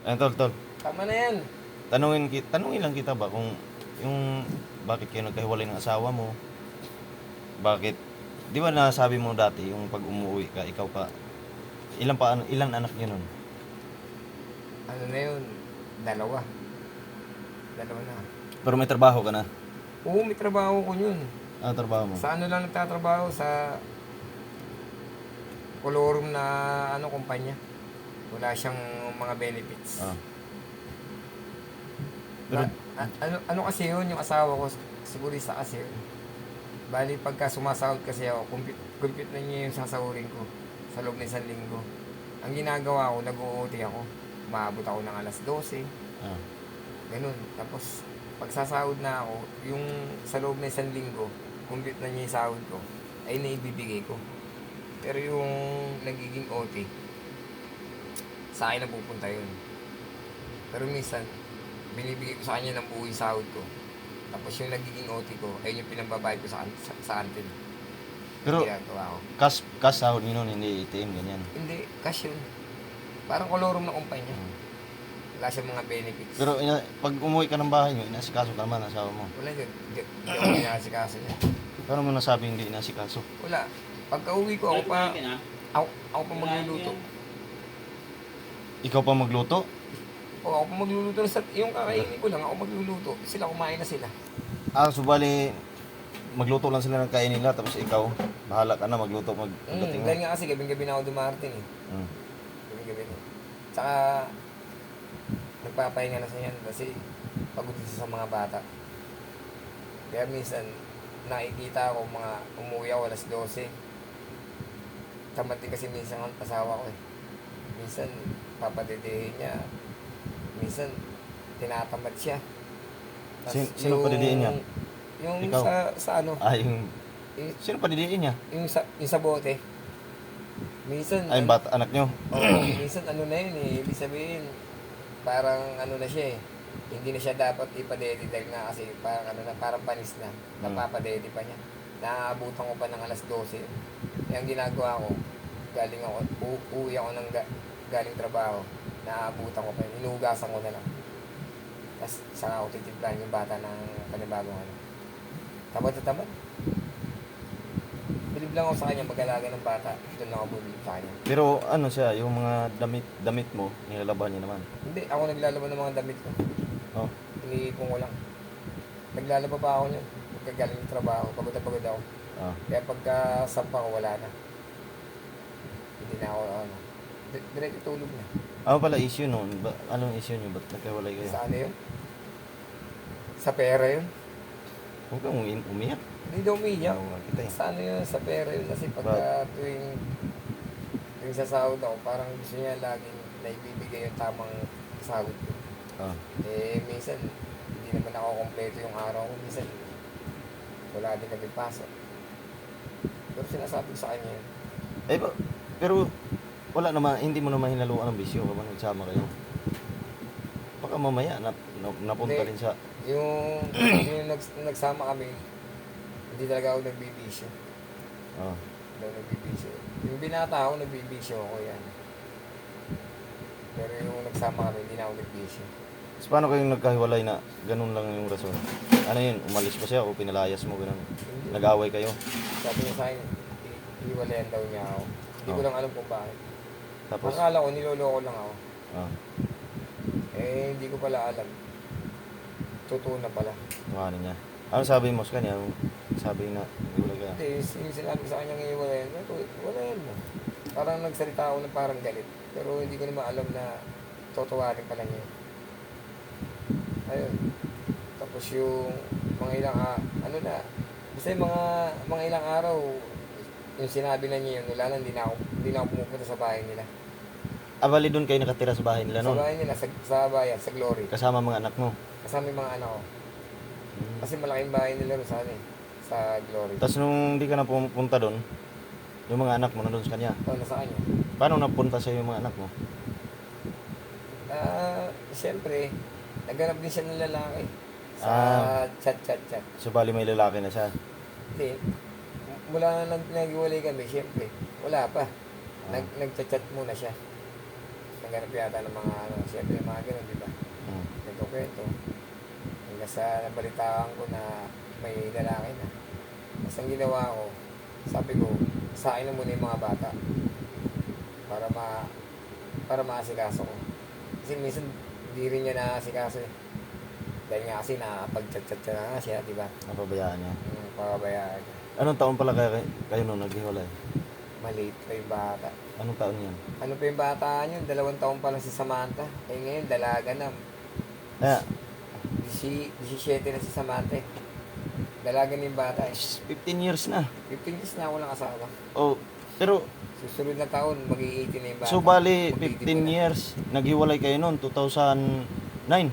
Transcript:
Tol. Tama na yan. Tanungin lang kita ba kung yung bakit kayo nagkahiwalay ng asawa mo? Bakit? Di ba nasabi mo dati yung pag umuwi ka, ikaw pa, ilan anak niyo nun? Ano na yun? Dalawa. Dalawa na. Pero may trabaho ka na. Oo, may trabaho ko yun. Ano trabaho mo? Sa ano lang nagtatrabaho? Sa colorum na kumpanya. Wala siyang mga benefits. Ah. Pero, Ano kasi yun, yung asawa ko, sigurista kasi yun. Bali, pagka sumasahod kasi ako, compute na niya yung sasahurin ko sa loob ng 1 linggo. Ang ginagawa ko, nag-OT ako. Umaabot ako ng alas 12. ah. Ganun. Tapos, pag sasahod na ako, yung sa loob ng 1 linggo, compute na niya yung sahod ko, ay naibibigay ko. Pero yung nagiging OT, sa akin na pupunta yun. Pero minsan, binibigay ko sa kanya ng buo yung sahod ko. Tapos yung nagiging OT ko, ayun yung pinambabayad ko sa antin. Pero, Ginagawa ko. cash sahod niyo nun, hindi ATM, ganyan. Hindi, cash yun. Parang kolorum na kumpanya. Wala siyang mga benefits. Pero pag umuwi ka ng bahay niyo, inasikaso ka naman asawa mo. Wala yun. Hindi ako inasikaso niya. Paano mo nasabi hindi inasikaso? Wala. Pagka uwi ko, ako pa magluluto. Ikaw pa magluto? O ako pa magluluto. Yung kakainin ko lang, ako magluluto. Sila kumain na sila. So bali, magluto lang sila ng kain nila, tapos ikaw, bahala ka na magluto pagdating mo. Dahil nga kasi gabing-gabi na ako dumarating eh. Mm. Gabing-gabi na. Tsaka, nagpapahinga na siya yan kasi pagod siya sa mga bata. Kaya minsan, nakikita ako mga umuwi ako alas 12. Tamad din kasi minsan ang asawa ko eh. Minsan, papadedehin niya. Minsan, tinatamad siya. Sino padidiin niya? Yung Ikaw? sa ano, Sino padidiin niya? yung sa bote. Minsan, Yung bata, anak nyo? minsan ano na yun eh, ibig sabihin, parang ano na siya eh. Hindi na siya dapat ipadedi dahil nga kasi parang ano na, parang panis na. Napapadedi pa niya. Naaabutan ko pa ng alas 12. Yung ginagawa ko, uuwi ako ng galing trabaho. Naaabutan ko pa yun. Inuhugasan ko na lang. Tapos saka ako titimplahin yung bata ng panibagong ano. Tamad na tamad. Bilib lang ako sa kanya mag-alaga ng bata. Ito lang ako bilib sa kanya. Pero ano siya, yung mga damit mo, nilalaban niya naman. Hindi, ako naglalaban ng mga damit ko. Oh. Iniipon ko lang. Naglalaba pa ako niyan. Pagkagaling ng trabaho, pagod na pagod ako. Ah. Kaya pagka sampa ko, wala na. Hindi na ako, ano. Direct tulog na. Ano pala issue noon? Anong issue niyo? Ba't nagkahiwalay kayo? Sa ano yun? Sa pera yun. Huwag kang umiyak. Hindi daw umiyak. Oo nga kita eh. Sa ano yun? Sa pera yun. Kasi pagka tuwing sasahod ako, parang gusto niya laging naibibigay yung tamang sahod ko. Ah. Eh, minsan, hindi naman ako kompleto yung araw ko. Minsan, wala din kami pasok. Pero sinasabi ko sa kanya yun. Pero wala naman, hindi mo naman hinaluan ng bisyo kapag nagsama kayo. Baka mamaya napunta Hindi. rin sa... Yung nagsama kami, hindi talaga ako nagbibisyo. Ah. Hindi ako nagbibisyo. Yung binata ako, nagbibisyo ako yan. Pero yung nagsama kami, hindi na ako nagbisyo. So, paano kayong nagkahiwalay na ganun lang yung rason? Ano yun? Umalis pa siya o pinalayas mo? Ganun? Nag-away kayo? Sabi niya sa akin, iiwalayan daw niya ako. Hindi ko Oh. lang alam kung bakit. Tapos? Akala ko, niloloko lang ako. Ah. Eh, hindi ko pala alam. Totoo na pala. Tumahanin niya. Ano sabi mo sa kanya? Sabi na, hiwalay ka. Hindi, yung sinabi ko sa kanya ng iiwalayan, walayan mo. Parang nagsalita ako na parang galit. Pero hindi ko naman alam na totowarin pala niya. Ayun. Tapos yung mga ilang, ano na, basta yung mga ilang araw, yung sinabi na niya yun, wala na, hindi na ako pumupunta sa bahay nila. Bali doon kayo nakatira sa bahay nila Sa noon? bahay nila, sa bayan, sa Glory. Kasama mga anak mo? Kasama yung mga anak ko. Kasi malaking bahay nila rin sa ano eh, sa Glory. Tapos nung hindi ka na pumunta doon, yung mga anak mo nandun sa kanya. Oo, nasa kanya. Paano napunta sa yung mga anak mo? Siyempre, naghanap din siya ng lalaki. Sa chat. So bali may lalaki na siya. Hindi, mula na naghiwalay kami, siyempre, wala pa. Nag-chat muna siya. Naghanap yata ng mga, siyempre, mga sa nabalitaan ko na may lalaki na. Tapos ang ginawa ko, sabi ko, sa akin na muna yung mga bata para maasikaso ko. Kasi minsan di rin niya naasikaso eh. Dahil nga kasi nakapag-chat-chat na nga siya, di ba? Napabayaan niya. Pababayaan niya. Anong taon pala kayo nung naghiwalay? Maliit pa yung bata. Anong taon yan? Ano pa yung bata niyo? 2 taon pa lang si Samantha. Eh ngayon, dalaga na. Kaya, 17 na si Samantha eh. Dalaga na yung bata eh. 15 years na. 15 years na ako lang asawa. Oh, pero, Susunod na taon, mag-18 na yung bata. so bali, Magtitipon 15 na. years, naghiwalay kayo noon, 2009.